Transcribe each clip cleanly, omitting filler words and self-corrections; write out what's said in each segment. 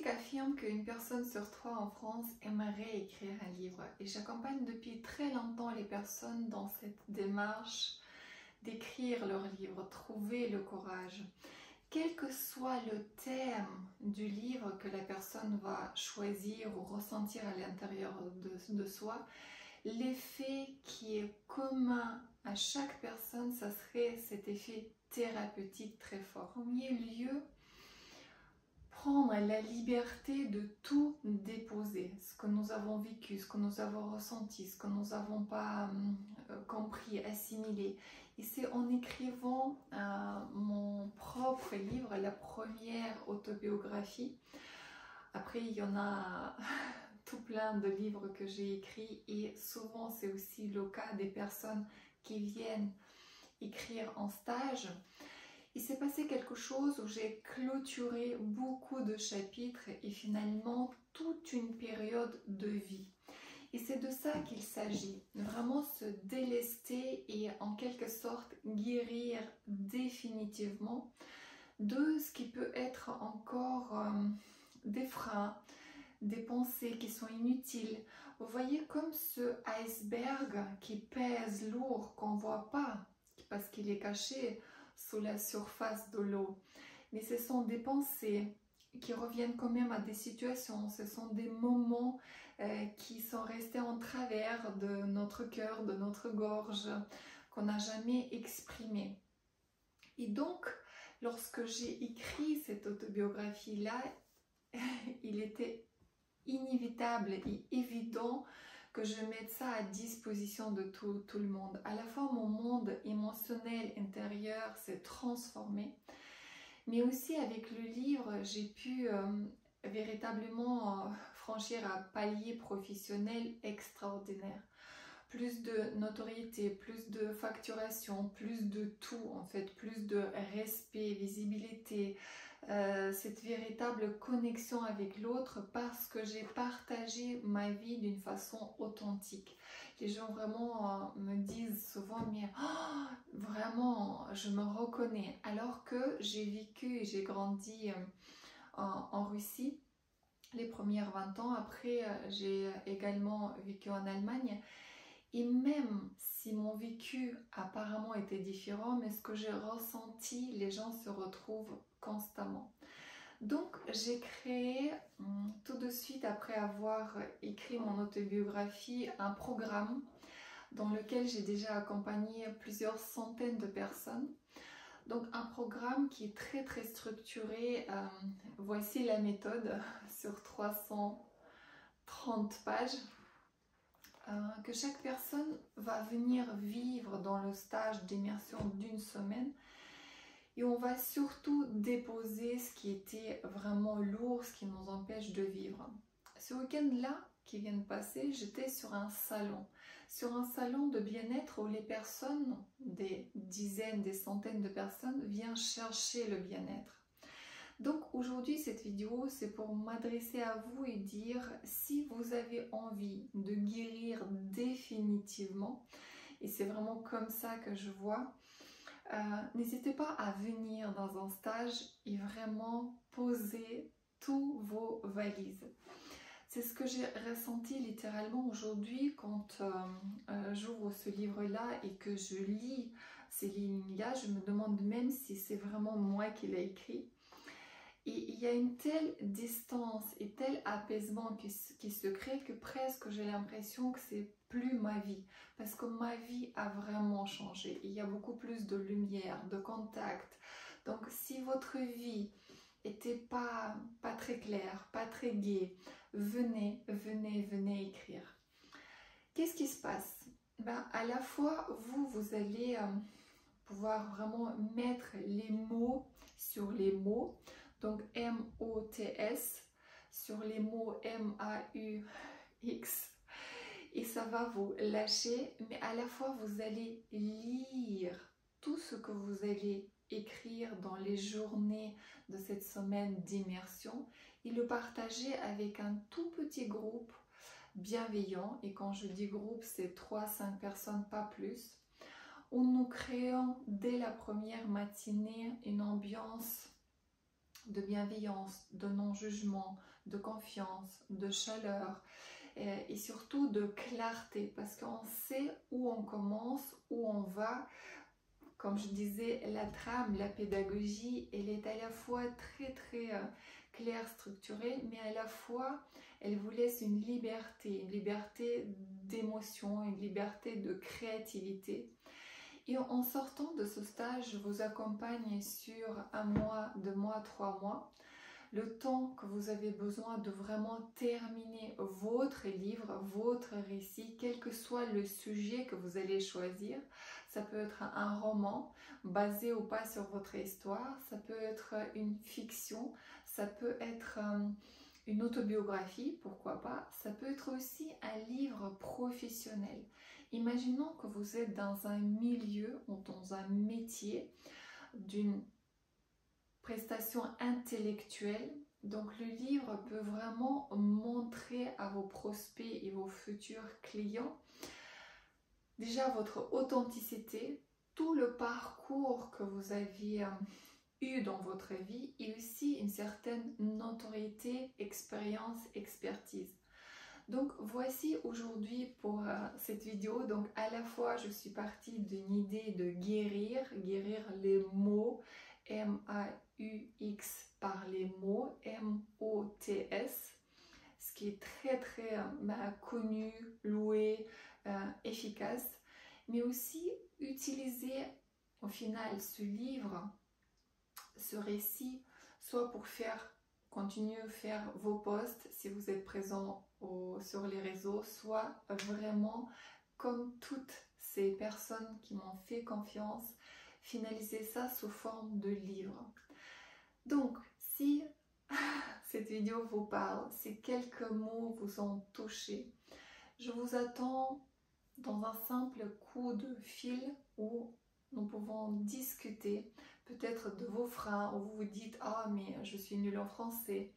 statistiques affirment qu'une personne sur 3 en France aimerait écrire un livre. Et j'accompagne depuis très longtemps les personnes dans cette démarche d'écrire leur livre, trouver le courage. Quel que soit le thème du livre que la personne va choisir ou ressentir à l'intérieur de soi, l'effet qui est commun à chaque personne, ça serait cet effet thérapeutique très fort. En premier lieu, prendre la liberté de tout déposer, ce que nous avons vécu, ce que nous avons ressenti, ce que nous n'avons pas compris, assimilé. Et c'est en écrivant mon propre livre, la première autobiographie. Après, il y en a tout plein de livres que j'ai écrits et souvent c'est aussi le cas des personnes qui viennent écrire en stage. Il s'est passé quelque chose où j'ai clôturé beaucoup de chapitres et finalement toute une période de vie. Et c'est de ça qu'il s'agit, vraiment se délester et en quelque sorte guérir définitivement de ce qui peut être encore des freins, des pensées qui sont inutiles. Vous voyez comme ce iceberg qui pèse lourd, qu'on ne voit pas parce qu'il est caché sous la surface de l'eau. Mais ce sont des pensées qui reviennent quand même à des situations, ce sont des moments qui sont restés en travers de notre cœur, de notre gorge, qu'on n'a jamais exprimé. Et donc, lorsque j'ai écrit cette autobiographie-là, il était inévitable et évident que je mette ça à disposition de tout le monde. À la fois, mon monde émotionnel intérieur s'est transformé, mais aussi avec le livre, j'ai pu véritablement franchir un palier professionnel extraordinaire. Plus de notoriété, plus de facturation, plus de tout en fait, plus de respect, visibilité, cette véritable connexion avec l'autre parce que j'ai partagé ma vie d'une façon authentique. Les gens vraiment me disent souvent, mais vraiment, je me reconnais. Alors que j'ai vécu et j'ai grandi en Russie les premières 20 ans. Après, j'ai également vécu en Allemagne. Et même si mon vécu apparemment était différent, mais ce que j'ai ressenti, les gens se retrouvent constamment. Donc j'ai créé tout de suite après avoir écrit mon autobiographie un programme dans lequel j'ai déjà accompagné plusieurs centaines de personnes. Donc un programme qui est très structuré. Voici la méthode sur 330 pages. Que chaque personne va venir vivre dans le stage d'immersion d'une semaine et on va surtout déposer ce qui était vraiment lourd, ce qui nous empêche de vivre. Ce week-end-là qui vient de passer, j'étais sur un salon de bien-être où les personnes, des dizaines, des centaines de personnes viennent chercher le bien-être. Donc aujourd'hui cette vidéo c'est pour m'adresser à vous et dire si vous avez envie de guérir définitivement, et c'est vraiment comme ça que je vois, n'hésitez pas à venir dans un stage et vraiment poser tous vos valises. C'est ce que j'ai ressenti littéralement aujourd'hui quand j'ouvre ce livre-là et que je lis ces lignes-là. Je me demande même si c'est vraiment moi qui l'ai écrit. Et il y a une telle distance et tel apaisement qui se crée que presque j'ai l'impression que c'est plus ma vie. Parce que ma vie a vraiment changé. Il y a beaucoup plus de lumière, de contact. Donc si votre vie n'était pas très claire, pas très gaie, venez écrire. Qu'est-ce qui se passe? À la fois, vous allez pouvoir vraiment mettre les mots sur les mots. Donc M-O-T-S sur les mots M-A-U-X et ça va vous lâcher, mais à la fois vous allez lire tout ce que vous allez écrire dans les journées de cette semaine d'immersion et le partager avec un tout petit groupe bienveillant. Et quand je dis groupe, c'est 3-5 personnes, pas plus, où nous créons dès la première matinée une ambiance de bienveillance, de non-jugement, de confiance, de chaleur et surtout de clarté parce qu'on sait où on commence, où on va. Comme je disais, la trame, la pédagogie, elle est à la fois très claire, structurée, mais à la fois, elle vous laisse une liberté d'émotion, une liberté de créativité. Et en sortant de ce stage, je vous accompagne sur 1 mois, 2 mois, 3 mois, le temps que vous avez besoin de vraiment terminer votre livre, votre récit, quel que soit le sujet que vous allez choisir. Ça peut être un roman basé ou pas sur votre histoire, ça peut être une fiction, ça peut être une autobiographie, pourquoi pas. Ça peut être aussi un livre professionnel. Imaginons que vous êtes dans un milieu ou dans un métier d'une prestation intellectuelle. Donc le livre peut vraiment montrer à vos prospects et vos futurs clients déjà votre authenticité, tout le parcours que vous aviez eu dans votre vie et aussi une certaine notoriété, expérience, expertise. Donc voici aujourd'hui pour cette vidéo, donc à la fois je suis partie d'une idée de guérir les mots, M-A-U-X par les mots, M-O-T-S, ce qui est très connu, loué, efficace, mais aussi utiliser au final ce livre, ce récit, soit pour continuer à faire vos posts si vous êtes présent sur les réseaux, soit vraiment comme toutes ces personnes qui m'ont fait confiance, finaliser ça sous forme de livre. Donc, si cette vidéo vous parle, si quelques mots vous ont touché, je vous attends dans un simple coup de fil où nous pouvons discuter peut-être de vos freins, où vous vous dites « Ah, mais je suis nulle en français ».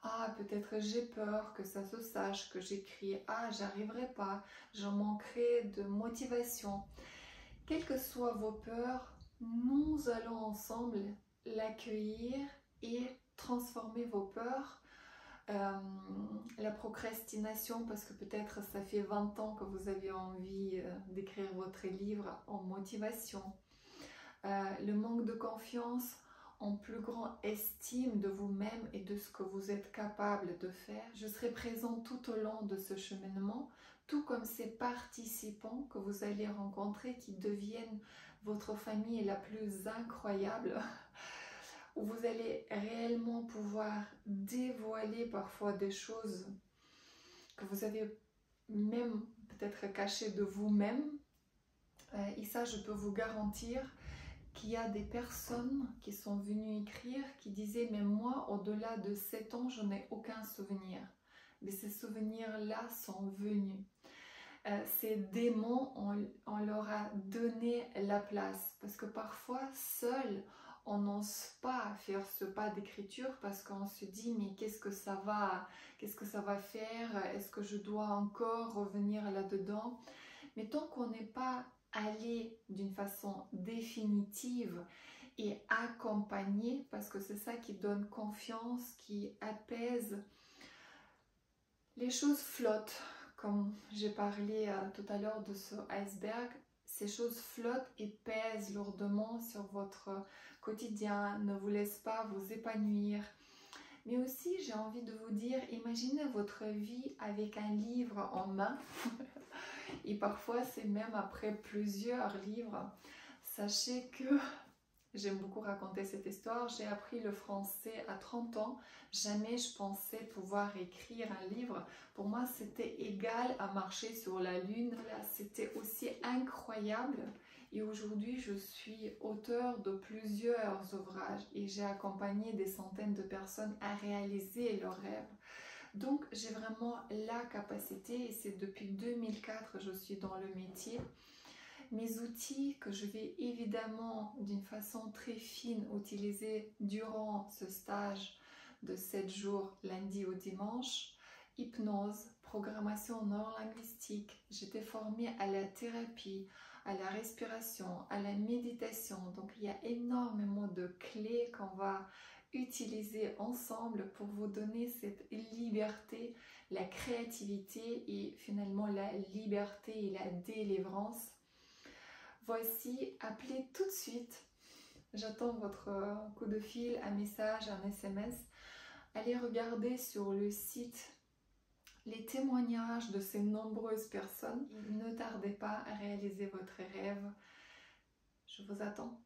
Ah, peut-être j'ai peur que ça se sache, que j'écris. Ah, j'arriverai pas, je manquerai de motivation. Quelles que soient vos peurs, nous allons ensemble l'accueillir et transformer vos peurs. La procrastination, parce que peut-être ça fait 20 ans que vous avez envie d'écrire votre livre en motivation. Le manque de confiance, en plus grande estime de vous-même et de ce que vous êtes capable de faire. Je serai présent tout au long de ce cheminement, tout comme ces participants que vous allez rencontrer qui deviennent votre famille la plus incroyable, où vous allez réellement pouvoir dévoiler parfois des choses que vous avez même peut-être cachées de vous-même. Et ça, je peux vous garantir qu'il y a des personnes qui sont venues écrire, qui disaient « Mais moi, au-delà de 7 ans, je n'ai aucun souvenir. » Mais ces souvenirs-là sont venus. Ces démons, on leur a donné la place. Parce que parfois, seul, on n'ose pas faire ce pas d'écriture parce qu'on se dit « Mais qu'est-ce que ça va faire? Est-ce que je dois encore revenir là-dedans ?» Mais tant qu'on n'est pas aller d'une façon définitive et accompagner, parce que c'est ça qui donne confiance, qui apaise. Les choses flottent, comme j'ai parlé tout à l'heure de ce iceberg, ces choses flottent et pèsent lourdement sur votre quotidien, ne vous laissent pas vous épanouir. Mais aussi, j'ai envie de vous dire, imaginez votre vie avec un livre en main. Et parfois, c'est même après plusieurs livres. Sachez que, j'aime beaucoup raconter cette histoire, j'ai appris le français à 30 ans. Jamais je pensais pouvoir écrire un livre. Pour moi, c'était égal à marcher sur la lune. C'était aussi incroyable. Et aujourd'hui, je suis auteure de plusieurs ouvrages et j'ai accompagné des centaines de personnes à réaliser leurs rêves. Donc, j'ai vraiment la capacité, et c'est depuis 2004 que je suis dans le métier. Mes outils que je vais évidemment d'une façon très fine utiliser durant ce stage de 7 jours, lundi au dimanche, hypnose, programmation neurolinguistique. J'étais formée à la thérapie, à la respiration, à la méditation. Donc, il y a énormément de clés qu'on va utiliser ensemble pour vous donner cette liberté, la créativité et finalement la liberté et la délivrance. Voici, appelez tout de suite. J'attends votre coup de fil, un message, un SMS. Allez regarder sur le site les témoignages de ces nombreuses personnes. Ne tardez pas à réaliser votre rêve. Je vous attends.